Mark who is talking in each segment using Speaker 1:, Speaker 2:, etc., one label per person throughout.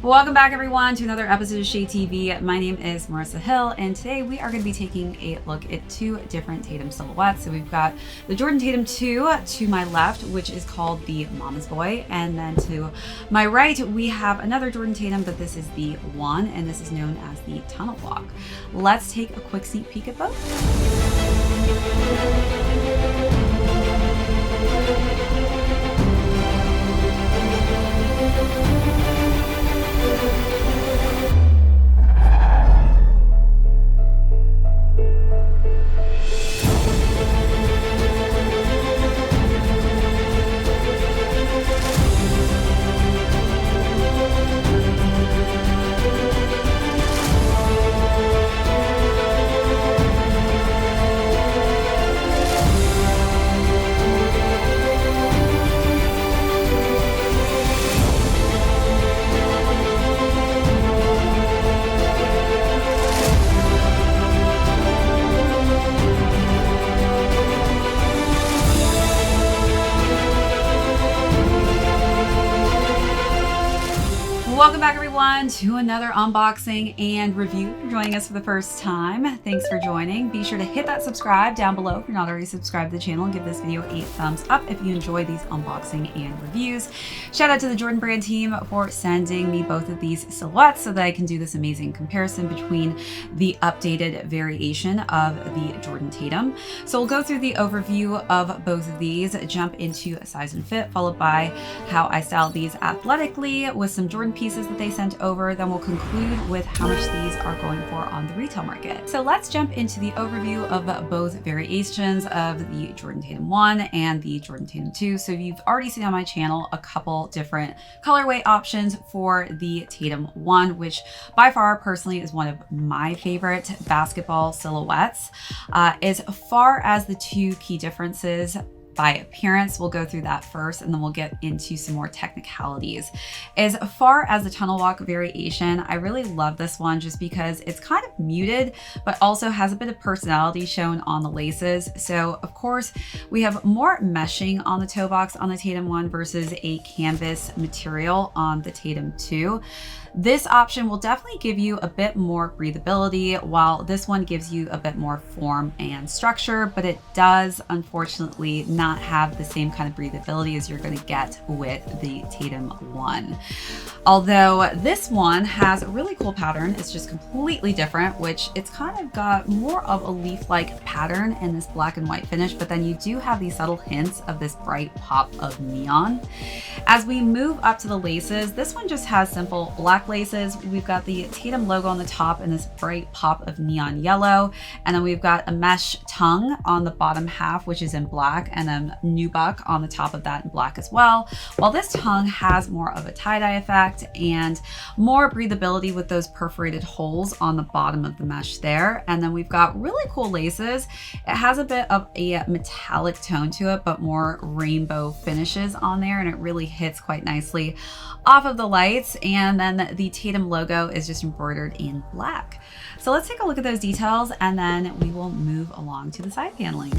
Speaker 1: Welcome back everyone to another episode of ShadeTV. My name is Marissa Hill and today we are going to be taking a look at two different Tatum silhouettes. So we've got the Jordan Tatum 2 to my left, which is called the Mama's Boy, and then to my right we have another Jordan Tatum, but this is the 1 and this is known as the Tunnel Walk. Let's take a quick sneak peek at both. Welcome back everyone to another unboxing and review. If you're joining us for the first time, thanks for joining. Be sure to hit that subscribe down below if you're not already subscribed to the channel, and give this video a thumbs up if you enjoy these unboxing and reviews. Shout out to the Jordan brand team for sending me both of these silhouettes so that I can do this amazing comparison between the updated variation of the Jordan Tatum. So we'll go through the overview of both of these, jump into size and fit, followed by how I styled these athletically with some Jordan pieces that they sent over. Then we'll conclude with how much these are going for on the retail market. So let's jump into the overview of both variations of the Jordan Tatum 1 and the Jordan Tatum 2. So you've already seen on my channel a couple different colorway options for the Tatum 1, which by far personally is one of my favorite basketball silhouettes. As far as the two key differences by appearance, we'll go through that first and then we'll get into some more technicalities. As far as the Tunnel Walk variation, I really love this one just because it's kind of muted but also has a bit of personality shown on the laces. So of course we have more meshing on the toe box on the Tatum 1 versus a canvas material on the Tatum 2. This option will definitely give you a bit more breathability, while this one gives you a bit more form and structure, but it does unfortunately not have the same kind of breathability as you're going to get with the Tatum 1. Although this one has a really cool pattern, it's just completely different, which it's kind of got more of a leaf-like pattern in this black and white finish, but then you do have these subtle hints of this bright pop of neon. As we move up to the laces, this one just has simple black laces. We've got the Tatum logo on the top and this bright pop of neon yellow, and then we've got a mesh tongue on the bottom half, which is in black, and then nubuck on the top of that in black as well, while this tongue has more of a tie-dye effect and more breathability with those perforated holes on the bottom of the mesh there. And then we've got really cool laces. It has a bit of a metallic tone to it, but more rainbow finishes on there, and it really hits quite nicely off of the lights. And then the Tatum logo is just embroidered in black. So let's take a look at those details and then we will move along to the side paneling.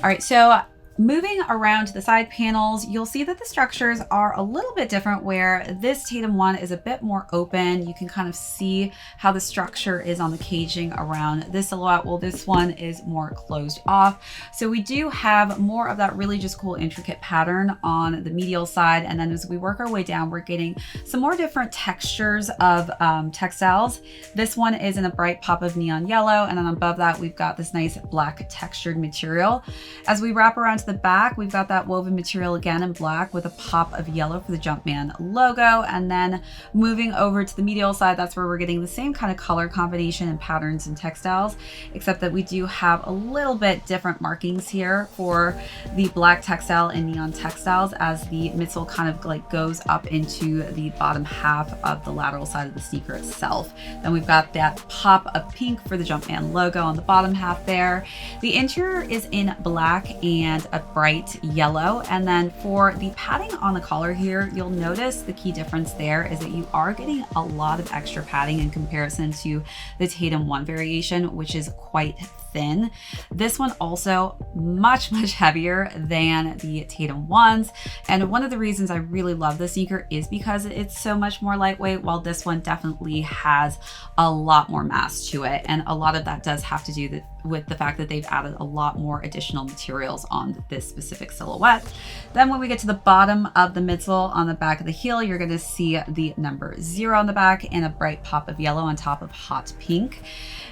Speaker 1: All right, so moving around to the side panels, you'll see that the structures are a little bit different, where this Tatum 1 is a bit more open. You can kind of see how the structure is on the caging around this silhouette, while this one is more closed off. So we do have more of that really just cool intricate pattern on the medial side, and then as we work our way down, we're getting some more different textures of textiles. This one is in a bright pop of neon yellow, and then above that we've got this nice black textured material. As we wrap around to the back, we've got that woven material again in black with a pop of yellow for the Jumpman logo. And then moving over to the medial side, that's where we're getting the same kind of color combination and patterns and textiles, except that we do have a little bit different markings here for the black textile and neon textiles as the midsole kind of like goes up into the bottom half of the lateral side of the sneaker itself. Then we've got that pop of pink for the Jumpman logo on the bottom half there. The interior is in black and a bright yellow. And then for the padding on the collar here, you'll notice the key difference there is that you are getting a lot of extra padding in comparison to the Tatum 1 variation, which is quite thin. This one also much heavier than the Tatum 1s. And one of the reasons I really love this sneaker is because it's so much more lightweight, while this one definitely has a lot more mass to it. And a lot of that does have to do with the fact that they've added a lot more additional materials on this specific silhouette. Then when we get to the bottom of the midsole on the back of the heel, you're going to see the number 0 on the back and a bright pop of yellow on top of hot pink.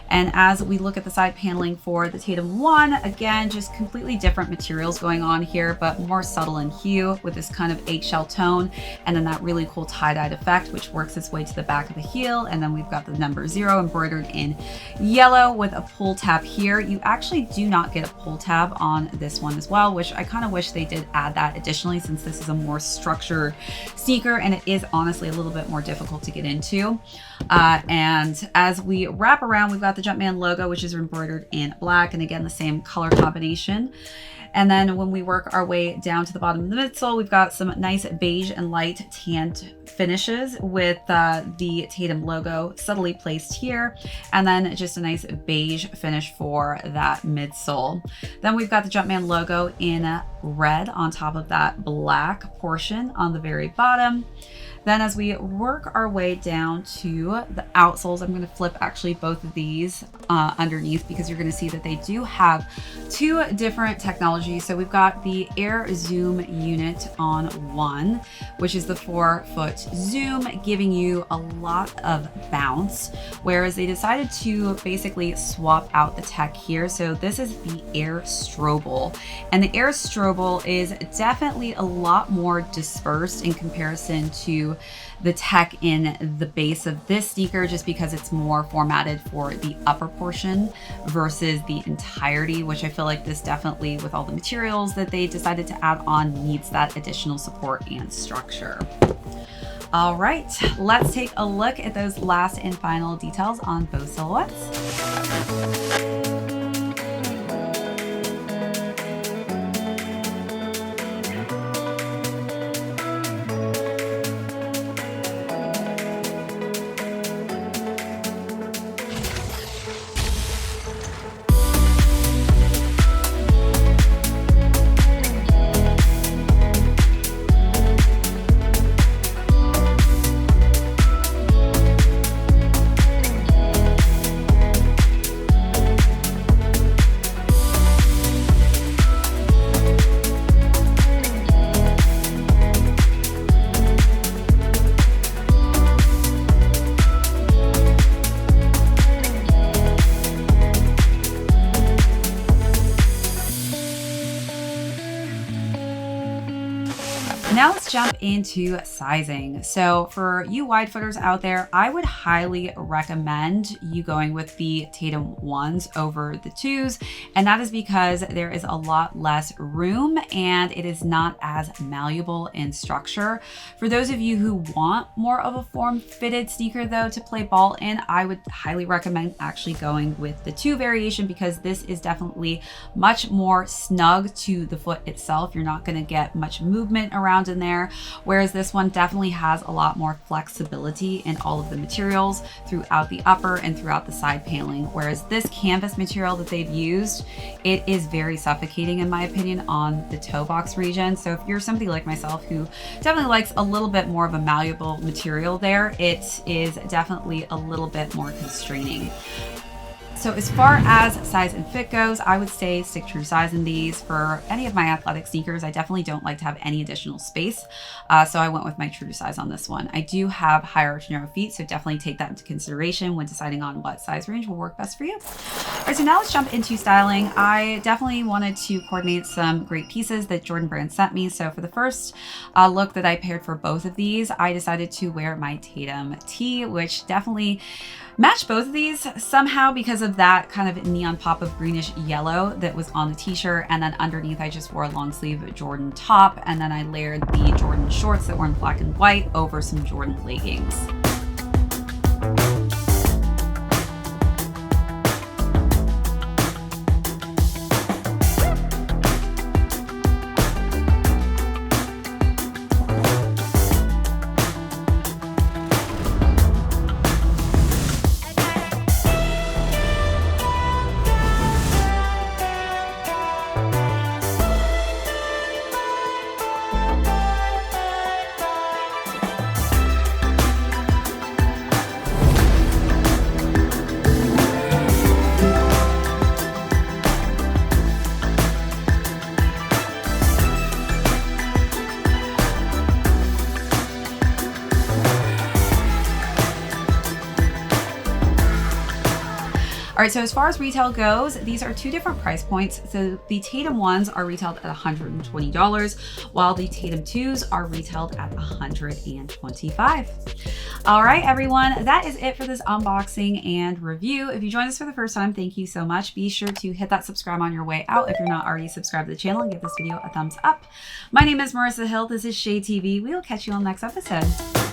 Speaker 1: And as we look at the side paneling for the Tatum 1, again, just completely different materials going on here, but more subtle in hue with this kind of eggshell tone. And then that really cool tie-dyed effect, which works its way to the back of the heel. And then we've got the number 0 embroidered in yellow with a pull tab here. You actually do not get a pull tab on this one as well, which I kind of wish they did add that additionally, since this is a more structured sneaker and it is honestly a little bit more difficult to get into. And as we wrap around, we've got the Jumpman logo, which is embroidered in black, and again the same color combination. And then when we work our way down to the bottom of the midsole, we've got some nice beige and light tanned finishes with the Tatum logo subtly placed here, and then just a nice beige finish for that midsole. Then we've got the Jumpman logo in red on top of that black portion on the very bottom. Then as we work our way down to the outsoles, I'm going to flip actually both of these underneath, because you're going to see that they do have two different technologies. So we've got the Air Zoom unit on one, which is the 4-foot zoom, giving you a lot of bounce, whereas they decided to basically swap out the tech here. So this is the Air Strobel, and the Air Strobel is definitely a lot more dispersed in comparison to the tech in the base of this sneaker, just because it's more formatted for the upper portion versus the entirety, which I feel like this definitely, with all the materials that they decided to add on, needs that additional support and structure. All right, let's take a look at those last and final details on both silhouettes. Now let's jump into sizing. So for you wide footers out there, I would highly recommend you going with the Tatum 1s over the 2s. And that is because there is a lot less room and it is not as malleable in structure. For those of you who want more of a form-fitted sneaker though to play ball in, I would highly recommend actually going with the 2 variation, because this is definitely much more snug to the foot itself. You're not going to get much movement around in there, whereas this one definitely has a lot more flexibility in all of the materials throughout the upper and throughout the side paneling, whereas this canvas material that they've used, it is very suffocating in my opinion on the toe box region. So if you're somebody like myself who definitely likes a little bit more of a malleable material there, it is definitely a little bit more constraining. So as far as size and fit goes, I would say stick true size in these. For any of my athletic sneakers, I definitely don't like to have any additional space. So I went with my true size on this one. I do have higher to narrow feet, so definitely take that into consideration when deciding on what size range will work best for you. All right, so now let's jump into styling. I definitely wanted to coordinate some great pieces that Jordan Brand sent me. So for the first look that I paired for both of these, I decided to wear my Tatum tee, which definitely matched both of these somehow because of that kind of neon pop of greenish yellow that was on the t-shirt. And then underneath I just wore a long sleeve Jordan top, and then I layered the Jordan shorts that were in black and white over some Jordan leggings. All right, so as far as retail goes, these are two different price points. So the Tatum ones are retailed at $120, while the Tatum 2s are retailed at $125. All right, everyone, that is it for this unboxing and review. If you joined us for the first time, thank you so much. Be sure to hit that subscribe on your way out if you're not already subscribed to the channel, and give this video a thumbs up. My name is Marissa Hill. This is ShadeTV. We will catch you on the next episode.